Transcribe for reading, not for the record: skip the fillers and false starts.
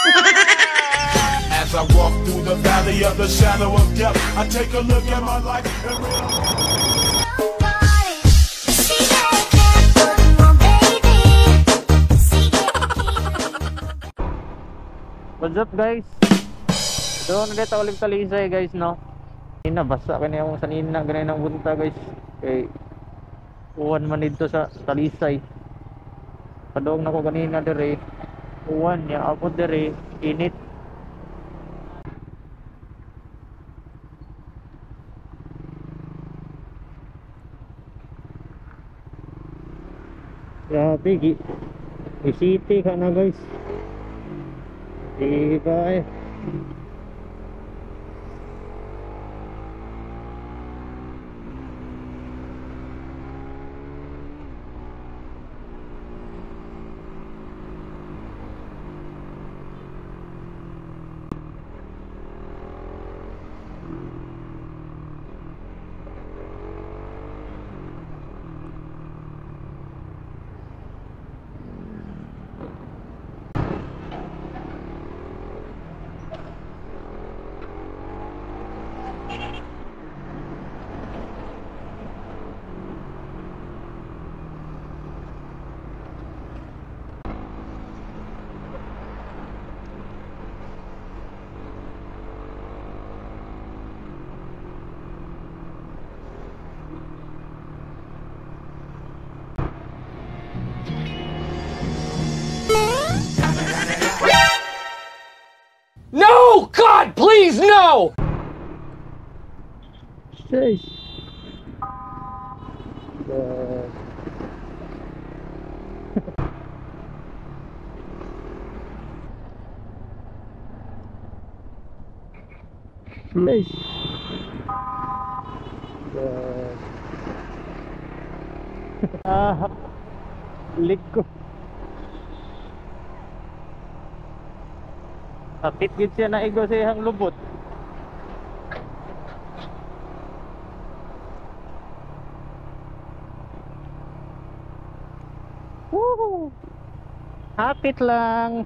As I walk through the valley of the shadow of death, I take a look at my life and What's up guys? Doon ulit ulit talisay guys no. Basa ka niya mong sanina ganyan ng bunta guys. Okay. Uwan man dito sa talisay. Padong na ko ganina dire. Uwan niya ako dire init. Grabe, city ka na guys. Diba eh. No! God, please, no! Sheesh. Sheesh. Liko. Sakit gid siya na igo sa iyang lubot. Woo! Hapit lang.